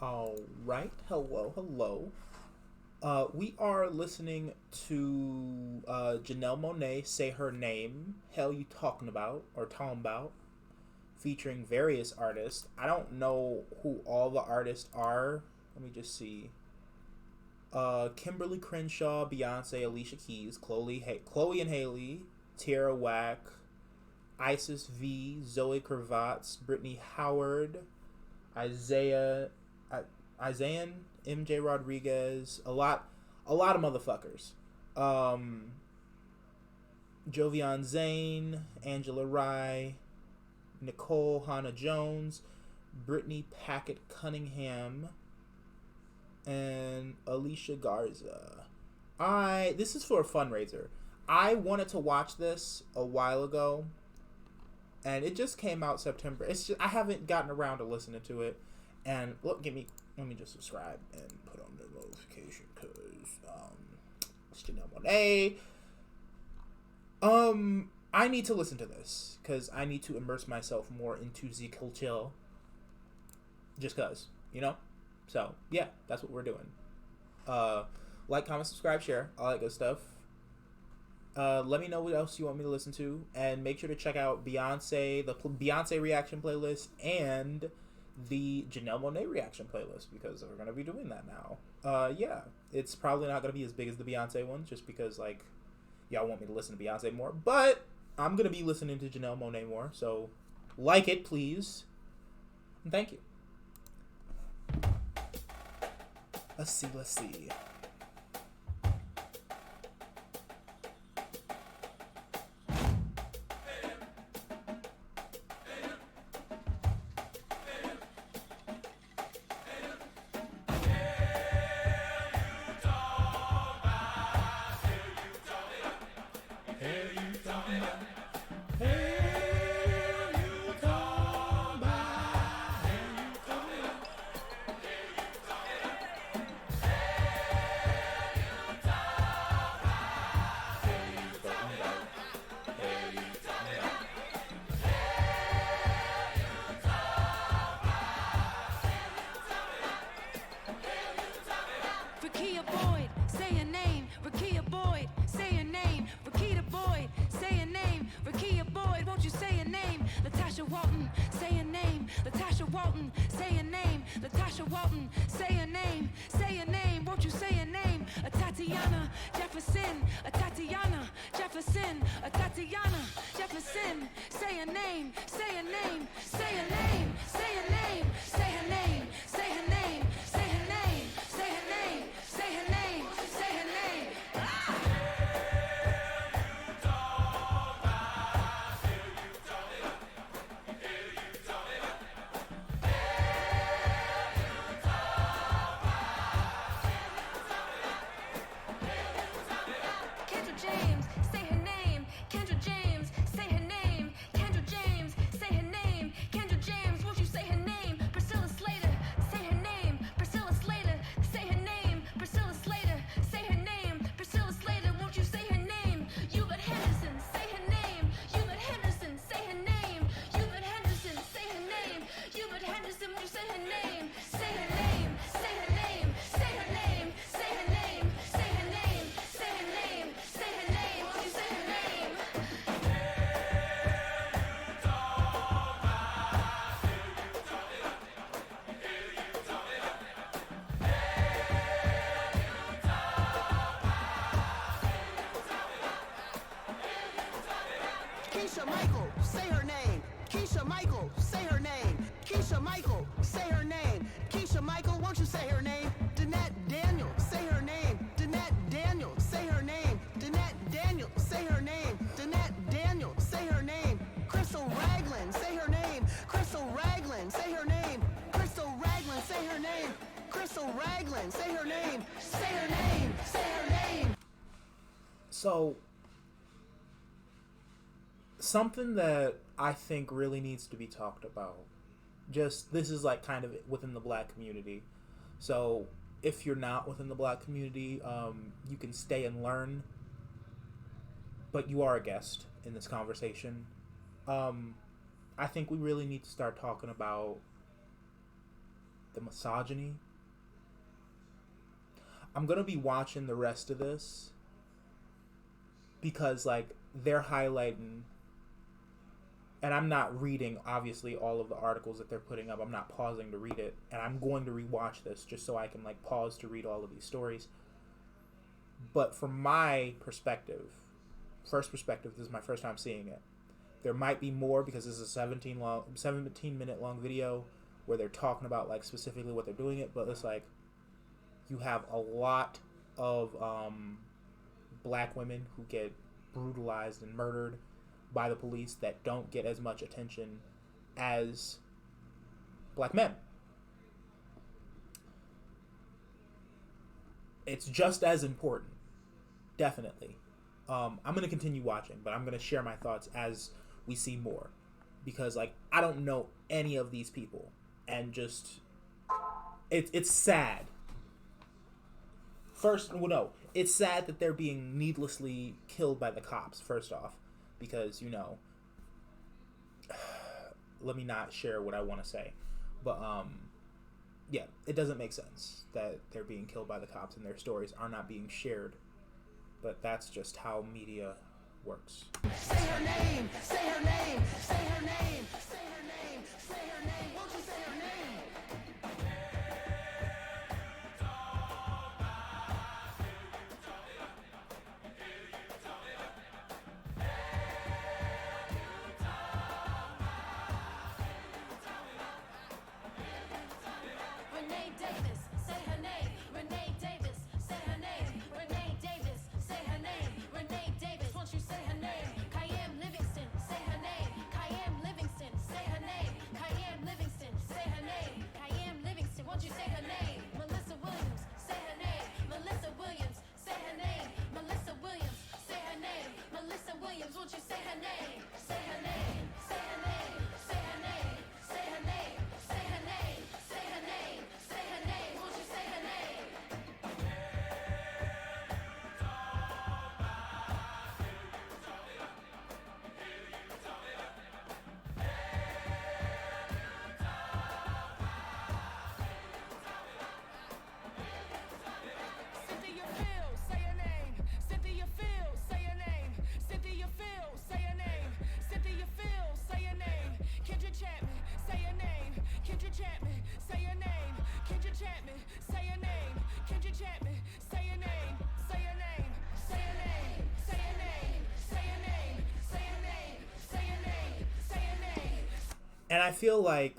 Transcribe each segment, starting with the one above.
All right. Hello. We are listening to Janelle Monáe say her name. Hell, you talking about or Talmbout, featuring various artists. I don't know who all the artists are. Let me just see. Kimberly Crenshaw, Beyonce, Alicia Keys, Chloe and Haley, Tierra Whack, Isis V, Zoe Kravitz, Brittany Howard, Isaiah, Isaiah, MJ Rodriguez, a lot of motherfuckers. Jovian Zane, Angela Rye, Nicole Hannah Jones, Brittany Packett Cunningham, and Alicia Garza. This is for a fundraiser. I wanted to watch this a while ago, and it just came out September. It's just I haven't gotten around to listening to it. And let me just subscribe and put on the notification because it's Janelle Monáe. I need to listen to this because I need to immerse myself more into the culture. Just cause, So yeah, that's what we're doing. Like, comment, subscribe, share, all that good stuff. Let me know what else you want me to listen to, and make sure to check out Beyonce, the Beyonce reaction playlist, and the Janelle Monáe reaction playlist, because we're gonna be doing that now. Yeah, it's probably not gonna be as big as the Beyonce one, just because y'all want me to listen to Beyonce more, but I'm gonna be listening to Janelle Monáe more. So like it, please, and thank you. Let's see. Keisha Michael, say her name. Keisha Michael, say her name. Keisha Michael, say her name. Keisha Michael, won't you say her name? Danette Daniel, say her name. Danette Daniel, say her name. Danette Daniel, say her name. Danette Daniel, say her name. Crystal Ragland, say her name. Crystal Ragland, say her name. Crystal Ragland, say her name. Crystal Ragland, say her name. Say her name. Say her name. So, something that I think really needs to be talked about. This is kind of within the black community. So if you're not within the black community, you can stay and learn, but you are a guest in this conversation. I think we really need to start talking about the misogyny. I'm gonna be watching the rest of this because like they're highlighting, and I'm not reading obviously all of the articles that they're putting up. I'm not pausing to read it, and I'm going to rewatch this just so I can like pause to read all of these stories. But from my perspective, this is my first time seeing it. There might be more because this is a 17 minute long video where they're talking about like specifically what they're doing it, but it's like you have a lot of black women who get brutalized and murdered by the police that don't get as much attention as black men. It's just as important, definitely. I'm going to continue watching, but I'm going to share my thoughts as we see more. Because, like, I don't know any of these people. And just, it's sad. It's sad that they're being needlessly killed by the cops, first off. Because, you know, let me not share what I want to say. But, yeah, it doesn't make sense that they're being killed by the cops and their stories are not being shared. But that's just how media works. Say her name, say her name, say her name, say her name, say her name, won't you say her name? Renee Davis, say her name. Renee Davis, say her name. Renee Davis, say her name. Renee Davis, won't you say her name? Kayam Livingston, say her name. Kayam Livingston, say her name. Kayam Livingston, say her name. Kayam Livingston, won't you say her name? Melissa Williams, say her name. Melissa Williams, say her name. Melissa Williams, say her name. Melissa Williams, won't you say her name? Say her name. Say her name. Say her name. Say her name. Say her name. Say her name. Say her name. Won't you say her name? Cynthia Fields, say her name. Cynthia Fields, say her name. Cynthia Fields, say her name. Cynthia Fields, say her name. Kendra Chapman, say her name. Kendra Chapman, say her name. Kendra Chapman, say her name. Kendra Chapman, say her name. Say her name. Say her name. Say her name. Say her name. Say her name. Say her name. Say her name. And I feel like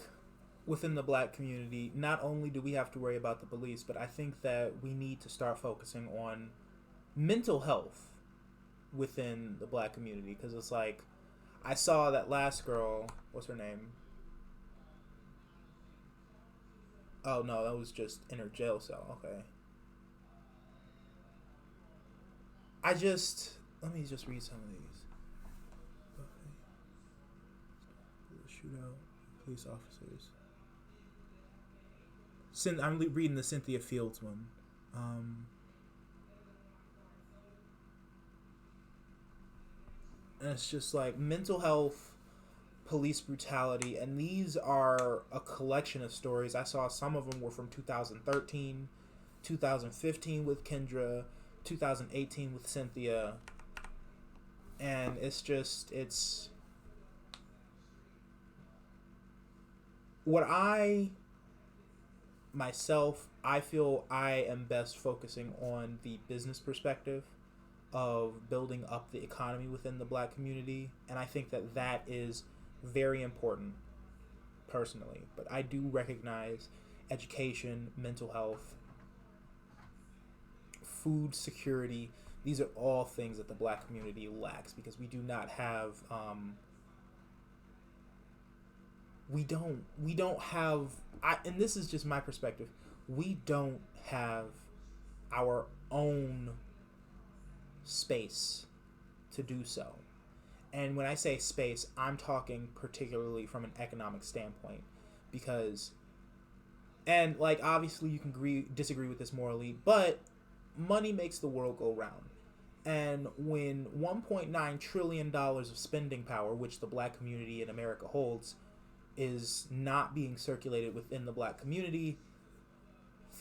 within the black community, not only do we have to worry about the police, but I think that we need to start focusing on mental health within the black community. Because it's like, I saw that last girl, what's her name? Oh, no, that was just in her jail cell. Okay. Let me just read some of these. Okay. Shootout, police officers. I'm reading the Cynthia Fields one. And it's just like mental health, police brutality, and these are a collection of stories. I saw some of them were from 2013, 2015 with Kendra, 2018 with Cynthia, and it's what I feel I am best focusing on the business perspective of building up the economy within the black community, and I think that is very important personally. But I do recognize education, mental health, food security. These are all things that the black community lacks because we do not have we don't have and this is just my perspective, we don't have our own space to do so. And when I say space, I'm talking particularly from an economic standpoint, because, and like obviously you can disagree with this morally, but money makes the world go round. And when $1.9 trillion of spending power, which the black community in America holds, is not being circulated within the black community,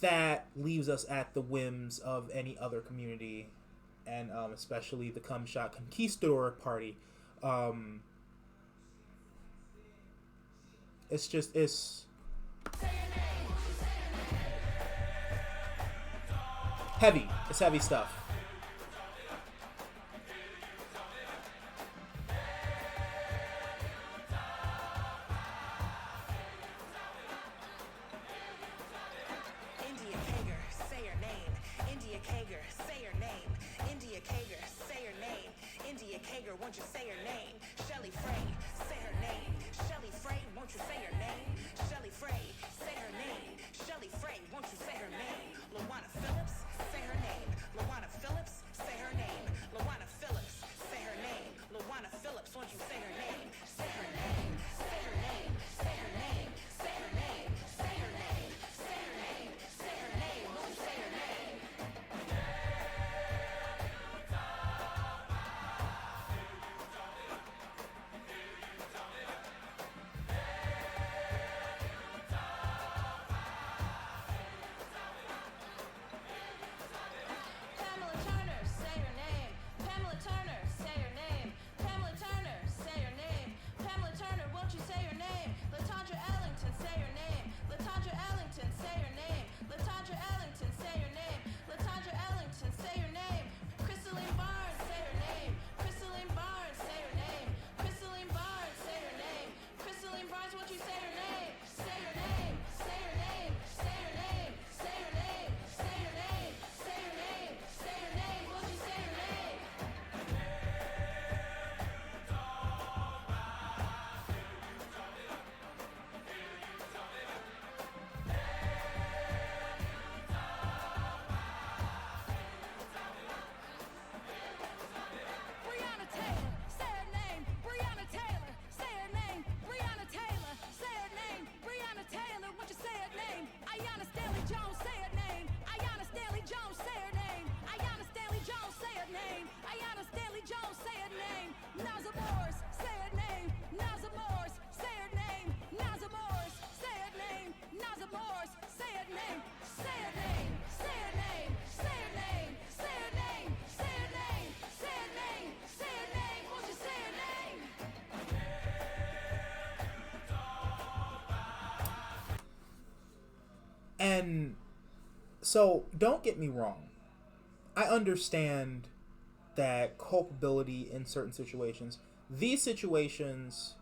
that leaves us at the whims of any other community, and especially the Cum Shot Conquistador Party. It's heavy. It's heavy stuff. Won't you say her name? Shelly Frey, say her name. Shelly Frey, won't you say her name? Shelly Frey, say her name. Shelly Frey, won't you say her name? Lawana Phillips, say her name. Lawana Phillips, say her name. Lawana Phillips, say her name. Lawana Phillips, won't you say her name? Say her name. Say her name. Say her name. Say her name. Say her name. Say her name. Say her name. Won't you say her name? And so, don't get me wrong. I understand that culpability in certain situations. These situations,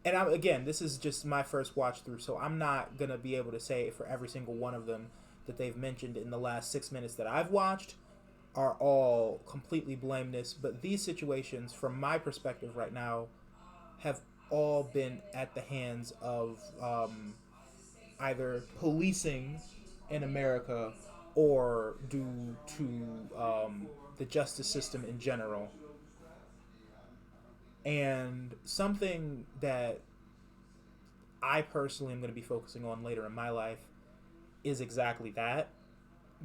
and again, this is just my first watch through, so I'm not going to be able to say for every single one of them that they've mentioned in the last 6 minutes that I've watched are all completely blameless. But these situations, from my perspective right now, have all been at the hands of either policing in America or due to the justice system in general. And something that I personally am going to be focusing on later in my life is exactly that.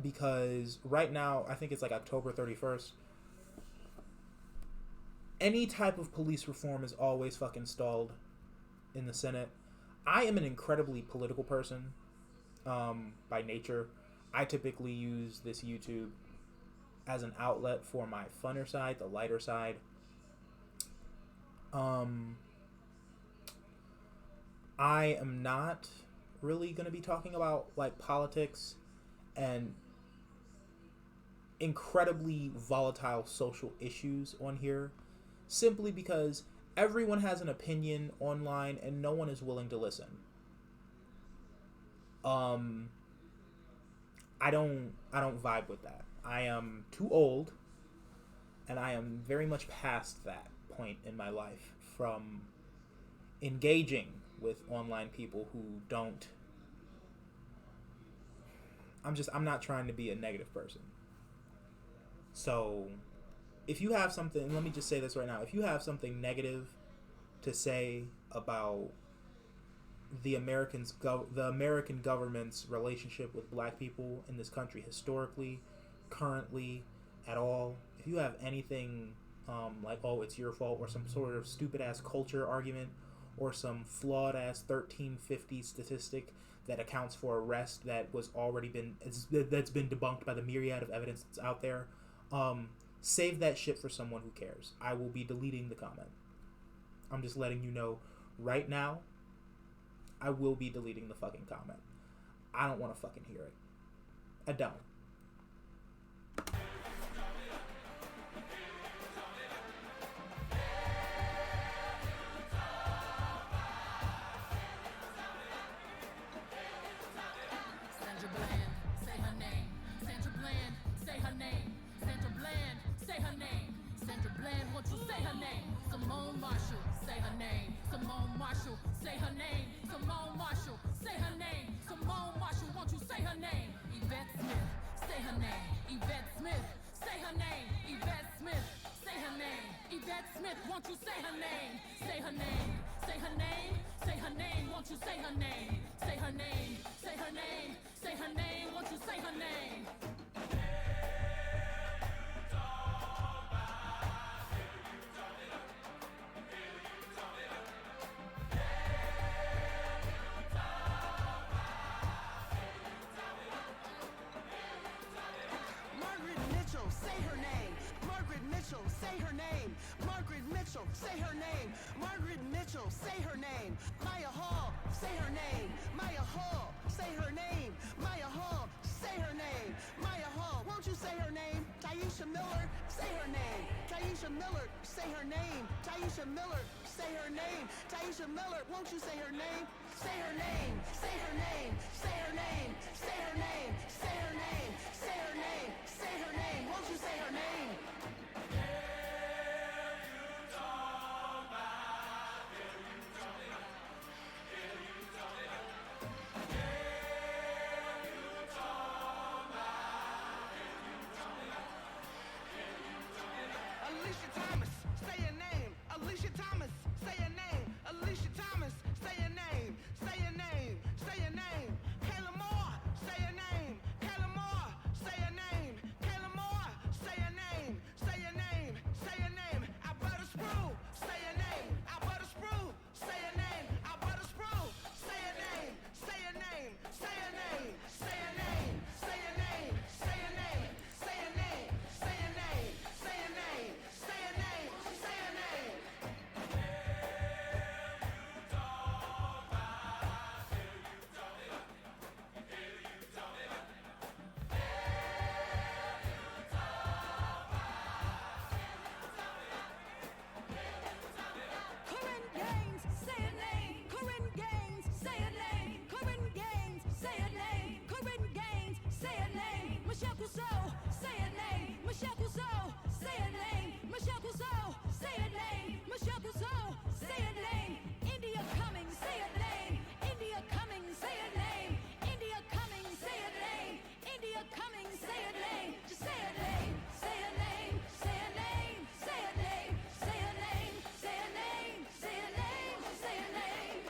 Because right now, I think it's like October 31st, any type of police reform is always fucking stalled in the Senate. I am an incredibly political person by nature. I typically use this YouTube as an outlet for my funner side, the lighter side. I am not really going to be talking about like politics and incredibly volatile social issues on here, simply because everyone has an opinion online and no one is willing to listen. I don't vibe with that. I am too old, and I am very much past that point in my life from engaging with online people who don't. I'm not trying to be a negative person. So, if you have something, let me just say this right now. If you have something negative to say about the American government's relationship with black people in this country historically, currently, at all, if you have anything like, oh, it's your fault, or some sort of stupid ass culture argument, or some flawed ass 1350 statistic that accounts for arrest that was already that's been debunked by the myriad of evidence that's out there. Save that shit for someone who cares. I will be deleting the comment. I'm just letting you know right now. I will be deleting the fucking comment. I don't want to fucking hear it. I don't. Won't you say her name? Say her name. Say her name. Say her name. Won't you say her name? Say her name. Say her name. Say her name. Won't you say her name? Margaret Mitchell, say her name. Margaret Mitchell, say her name. Margaret Mitchell, say her name. Margaret Mitchell, say her name. Maya Hall, say her name. Maya Hall, say her name. Maya Hall, say her name. Maya Hall, won't you say her name? Taisha Miller, say her name. Taisha Miller, say her name. Taisha Miller, say her name. Taisha Miller, won't you say her name? Say her name. Say her name. Say her name. Say her name. Say her name. Say her name. Say her name. Won't you say her name? Alicia Thomas, say your name. Alicia Thomas, say your name. Alicia Thomas, say your name. Say your name. Say your name. Kayla Moore, say your name. Kayla Moore, say your name. Kayla Moore, say your name. Say your name. Say your name. Alberta Sproul, say your name. Alberta Sproul, say your name. Alberta Sproul, say your name. Say your name. Say your name. Say your name. Say your name. Say your name. Say your name. Say your name. Say your name. Say your name. Say your name. Corinne Gaines, say a name. Corinne Gaines, say a name. Corinne Gaines, say a name. Corinne Gaines, say a name. Michelle Clouseau, say a name. Michelle Clouseau, say a name. Michelle Clouseau, say a name. Michelle Clouseau, say a name. India Cummings, say a name. India Cummings, say a name. India Cummings, say a name. India Cummings, say a name. Just say a name. Say a name. Say a name. Say a name. Say a name. Say a name. Say a name. Say a name.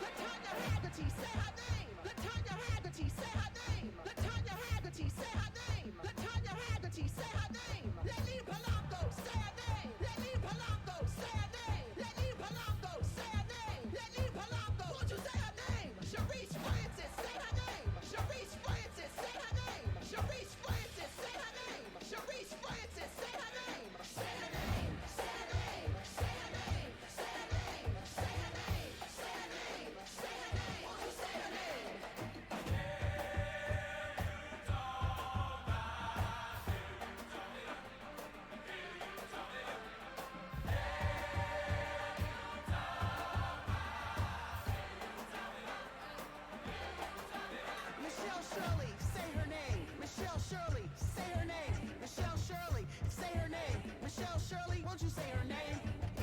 Latanya Haggerty, say her name. Latanya Haggerty, say her name. Latanya Haggerty, say her name. Latanya Haggerty, say her name. Leline Polanco, say her name. Leline Polanco, say her name. Leline Polanco, say her name. Leline Polanco, won't you say her name? Sharice Francis, say her name. Sharice Francis, say her name. Sharice Francis, say her name. Sharice Francis, say her name. Say her name. Say her name. Say her name. Say her name. Say her name. Say her name. Say her name. Won't you say her name? Michelle Shirley, say her name. Michelle Shirley, say her name. Michelle Shirley, say her name. Michelle Shirley, won't you say her name?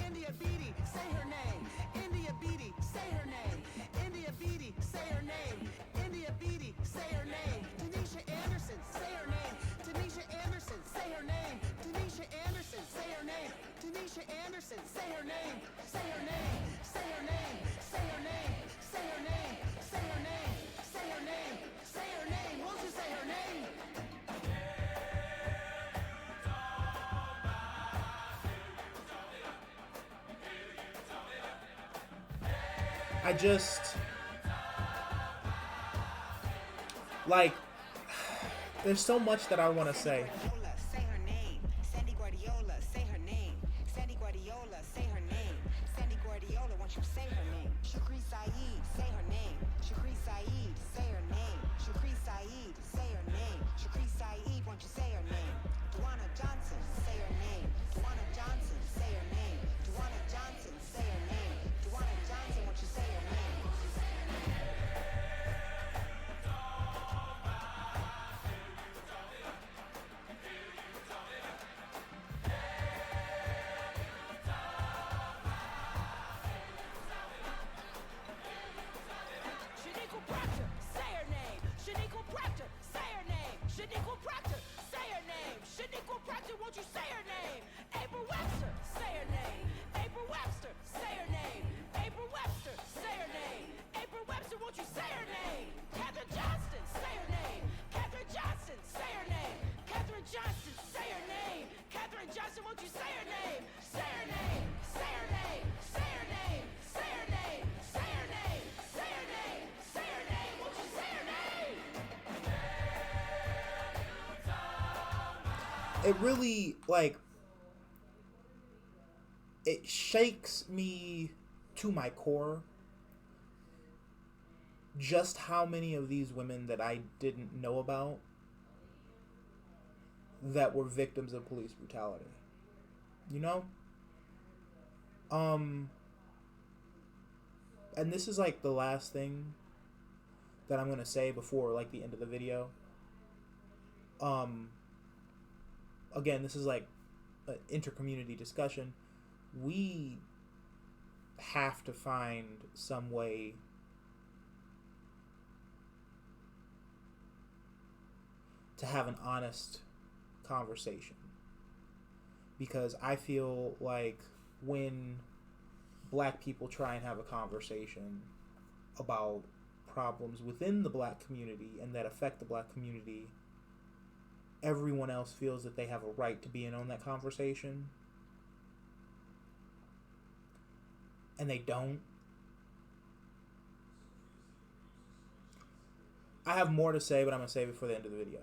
India Beatty, say her name. India Beatty, say her name. India Beatty, say her name. India Beatty, say her name. Tanisha Anderson, say her name. Tanisha Anderson, say her name. Tanisha Anderson, say her name. Tanisha Anderson, say her name. Say her name. Say her name. I just like there's so much that I want to say. Say her name. Sandy Guardiola, say her name. Sandy Guardiola, say her name. Sandy Guardiola, won't you say her name? Shukri Saeed, say her name. Shukri Saeed, say her name. Shukri Saeed, say her name. Shukri Saeed, won't you say her name? Duana Johnson, say her name. Duana Johnson, say her name. Duana Johnson, say her name. Duana Johnson, won't you say her name? Shaniqua Proctor, say her name. Shaniqua Proctor, say her name. Shaniqua Proctor, say her name. Shaniqua Proctor, won't you say her name? April Webster, say her name. April Webster, say her name. April Webster, say her name. April Webster, won't you say her name? Catherine Johnston, say her name. Catherine Johnston, say her name. Catherine Johnston, say her name. Catherine Johnston, won't you say her name? Say her name. Say her name. Say her name. Say her name. Say her name. Say her name. Say her name. Won't you say her name? It really like it shakes me to my core just how many of these women that I didn't know about that were victims of police brutality. You know? And this is like the last thing that I'm gonna say before like the end of the video. Again, this is like an inter-community discussion. We have to find some way to have an honest conversation, because I feel like when black people try and have a conversation about problems within the black community and that affect the black community, everyone else feels that they have a right to be in on that conversation, and they don't. I have more to say, but I'm going to save it for the end of the video.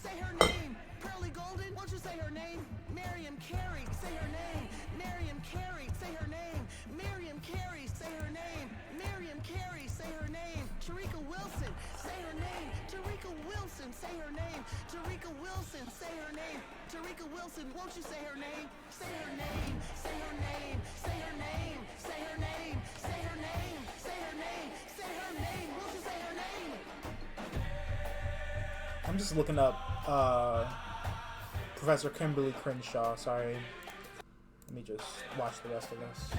say her name. Pearly Golden, won't you say her name? Miriam Carey, say her name. Miriam Carey, say her name. Miriam Carey, say her name. Miriam Carey, say her name. Tarika Wilson, say her name. Tarika Wilson, say her name. Tarika Wilson, say her name. Tarika Wilson, won't you say her name? Say her name, say her name, say her name, say her name, say her name, say her name, say her name, won't you say her name? I'm just looking up Professor Kimberly Crenshaw. Sorry. Let me just watch the rest of this.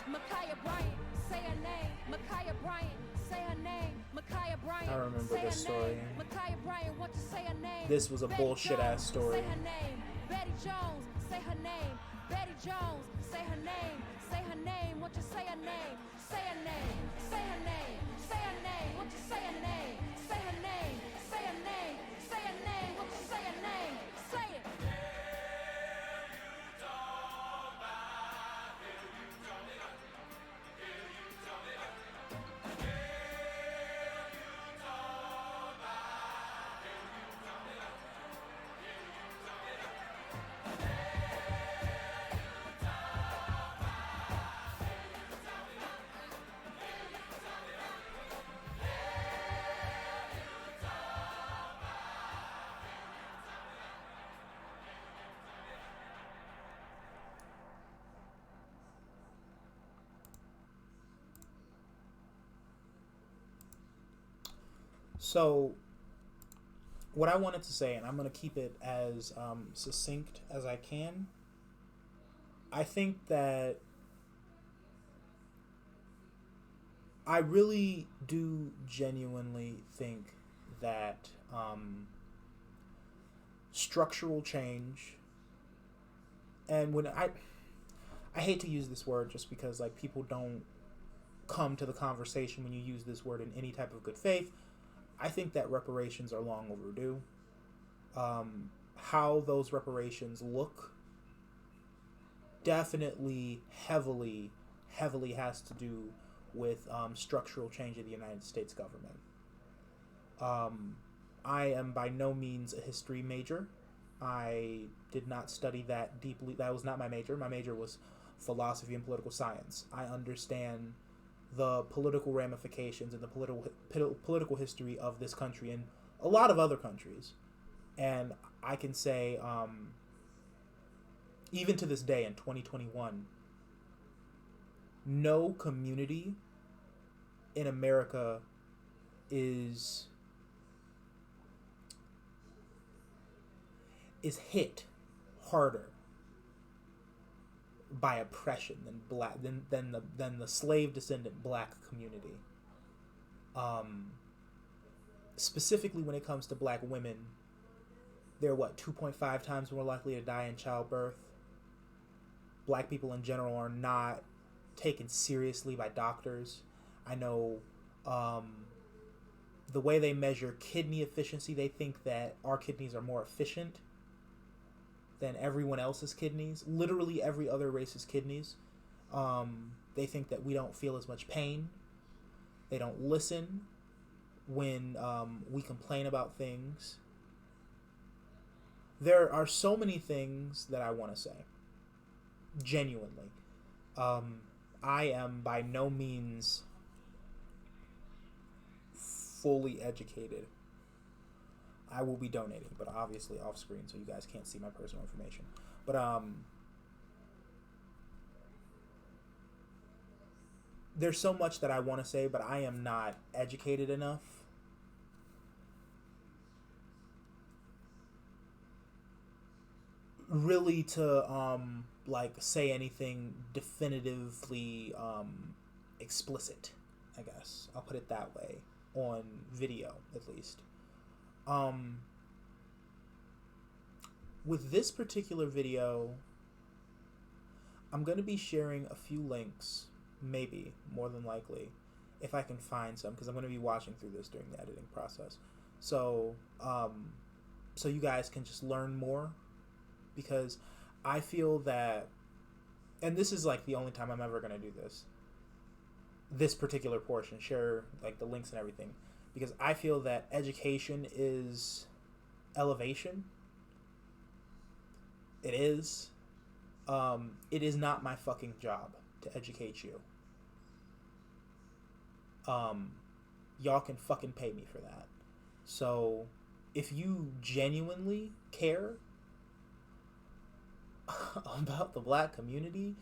Ma'Khia Bryant, say her name. Ma'Khia Bryant, say her name. Ma'Khia Bryant, I remember say this her story. name. Ma'Khia Bryant, won't you say her name? This was a Betty bullshit ass Jones, story. Say her name. Betty Jones, say her name. Betty Jones, say her name. Say her name, won't you say her name? Say her name. Say her name. Say her name, won't you say her name? Say her name. Say her name. Say her name, won't you say her name? Say it. So, what I wanted to say, and I'm going to keep it as succinct as I can, I think that I really do genuinely think that structural change, and when I hate to use this word just because like people don't come to the conversation when you use this word in any type of good faith. I think that reparations are long overdue. How those reparations look definitely heavily has to do with structural change in the United States government. I am by no means a history major. I did not study that deeply. That was not my major. My major was philosophy and political science. I understand the political ramifications and the political history of this country and a lot of other countries. And I can say, even to this day in 2021, no community in America is hit harder by oppression than the slave descendant black community. Specifically when it comes to black women, they're 2.5 times more likely to die in childbirth. Black people in general are not taken seriously by doctors. I know the way they measure kidney efficiency, they think that our kidneys are more efficient than everyone else's kidneys, literally every other race's kidneys. They think that we don't feel as much pain. They don't listen when we complain about things. There are so many things that I want to say, genuinely. I am by no means fully educated. I will be donating, but obviously off screen, so you guys can't see my personal information. But there's so much that I want to say, but I am not educated enough really to say anything definitively explicit, I guess. I'll put it that way, on video at least. With this particular video, I'm going to be sharing a few links, maybe, more than likely, if I can find some, because I'm going to be watching through this during the editing process. So, so you guys can just learn more, because I feel that, and this is like the only time I'm ever going to do this, this particular portion, share like the links and everything, because I feel that education is elevation. It is. It is not my fucking job to educate you. Y'all can fucking pay me for that. So, if you genuinely care about the black community,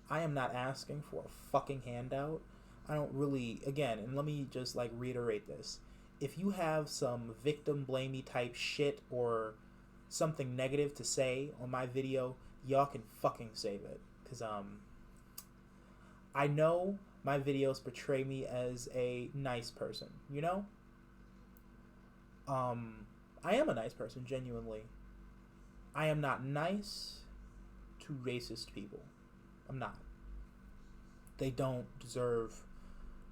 I am not asking for a fucking handout. I don't really, again, and let me just like reiterate this. If you have some victim blamey type shit or something negative to say on my video, y'all can fucking save it. Because, I know my videos portray me as a nice person, you know? I am a nice person, genuinely. I am not nice to racist people. I'm not. They don't deserve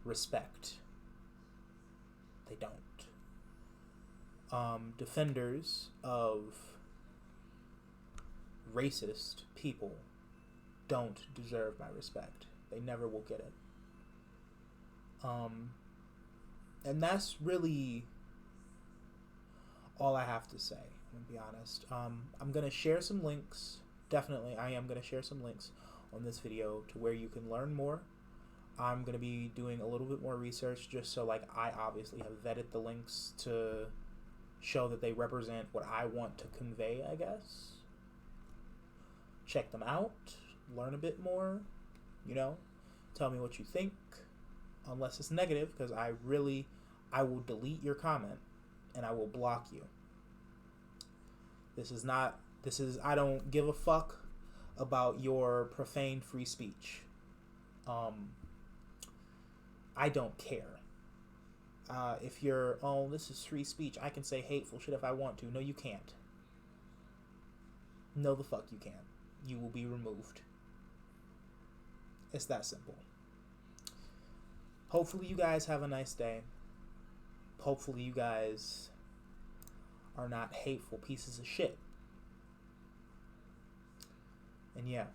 respect. They don't. Defenders of racist people don't deserve my respect. They never will get it. And that's really all I have to say, I'm gonna be honest. I'm gonna share some links. Definitely, I am gonna share some links on this video to where you can learn more. I'm gonna be doing a little bit more research just so like I obviously have vetted the links to show that they represent what I want to convey, I guess. Check them out, learn a bit more, you know, tell me what you think, unless it's negative, because I will delete your comment and I will block you. I don't give a fuck about your profane free speech. I don't care. If you're, this is free speech, I can say hateful shit if I want to. No, you can't. No, the fuck you can't. You will be removed. It's that simple. Hopefully you guys have a nice day. Hopefully you guys are not hateful pieces of shit. And yeah.